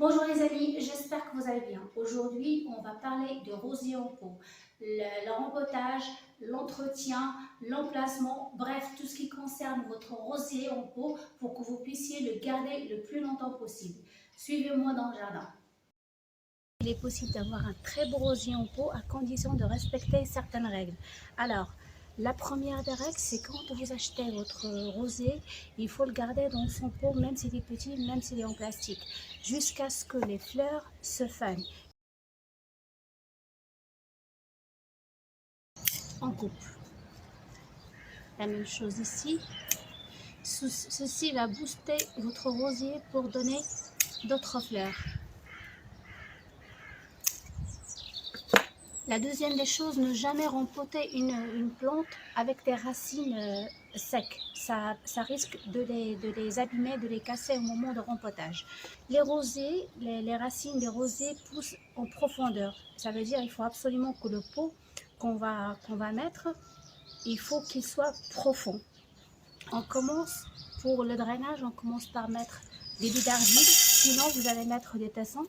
Bonjour les amis, j'espère que vous allez bien. Aujourd'hui, on va parler de rosier en pot, le rempotage, l'entretien, l'emplacement, bref, tout ce qui concerne votre rosier en pot pour que vous puissiez le garder le plus longtemps possible. Suivez-moi dans le jardin. Il est possible d'avoir un très beau rosier en pot à condition de respecter certaines règles. Alors, la première des règles, c'est quand vous achetez votre rosier, il faut le garder dans son pot, même s'il est petit, même s'il est en plastique, jusqu'à ce que les fleurs se fanent. On coupe. La même chose ici. Ceci va booster votre rosier pour donner d'autres fleurs. La deuxième des choses, ne jamais rempoter une plante avec des racines secs. Ça risque de les abîmer, de les casser au moment de rempotage. Les rosiers, les racines des rosiers poussent en profondeur. Ça veut dire qu'il faut absolument que le pot qu'on va mettre, il faut qu'il soit profond. On commence pour le drainage, on commence par mettre des billes d'argile, sinon vous allez mettre des tessons.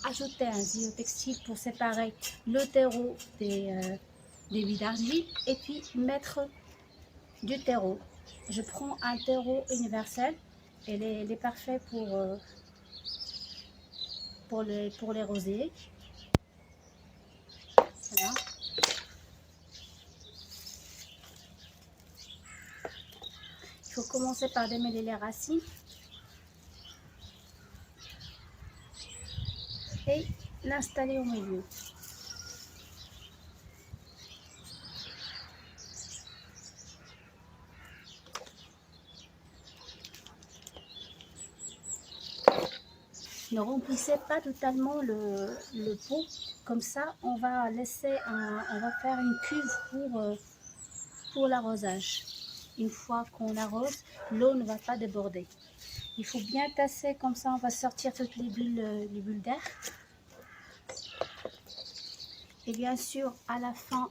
Ajouter un zéo textile pour séparer le terreau des billes d'argile et puis mettre du terreau. Je prends un terreau universel et il est parfait pour les rosiers. Voilà. Il faut commencer par démêler les racines et l'installer au milieu. Ne remplissez pas totalement le pot, comme ça on va faire une cuve pour l'arrosage. Une fois qu'on arrose, l'eau ne va pas déborder. Il faut bien tasser, comme ça on va sortir toutes les bulles d'air. Et bien sûr, à la fin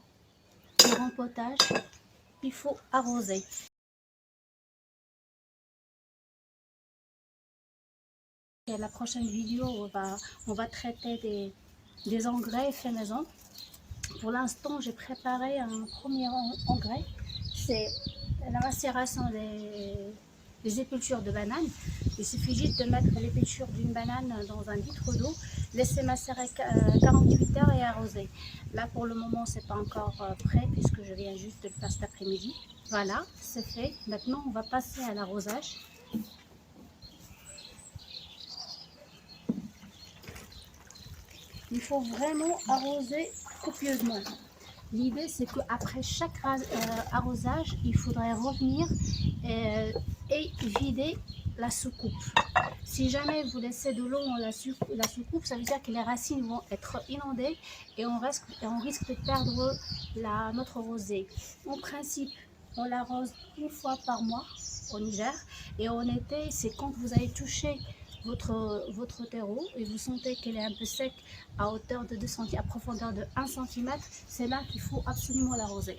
du rempotage, il faut arroser. Et la prochaine vidéo, on va traiter des engrais faits maison. Pour l'instant, j'ai préparé un premier engrais. C'est la macération des épultures de bananes. Il suffit juste de mettre l'épulture d'une banane dans un litre d'eau, laisser macérer 48 heures et arroser. Là, pour le moment, c'est pas encore prêt puisque je viens juste de le faire cet après-midi. Voilà, c'est fait. Maintenant, on va passer à l'arrosage. Il faut vraiment arroser copieusement. L'idée, c'est qu'après chaque arrosage, il faudrait revenir et vider la soucoupe. Si jamais vous laissez de l'eau dans la soucoupe, ça veut dire que les racines vont être inondées et on risque de perdre notre rosée. En principe, on l'arrose une fois par mois en hiver et en été, c'est quand vous allez toucher votre terreau et vous sentez qu'elle est un peu sec à hauteur de 2 cm, à profondeur de 1 cm, c'est là qu'il faut absolument l'arroser.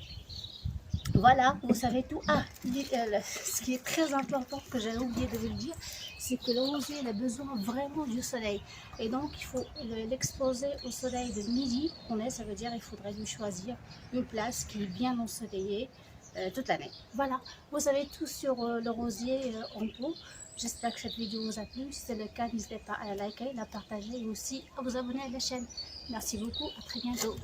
Voilà, vous savez tout. Ah, ce qui est très important que j'ai oublié de vous le dire, c'est que le rosier a besoin vraiment du soleil. Et donc, il faut l'exposer au soleil de midi. Ça veut dire qu'il faudrait lui choisir une place qui est bien ensoleillée toute l'année. Voilà, vous savez tout sur le rosier en pot. J'espère que cette vidéo vous a plu. Si c'est le cas, n'hésitez pas à la liker, la partager et aussi à vous abonner à la chaîne. Merci beaucoup, à très bientôt.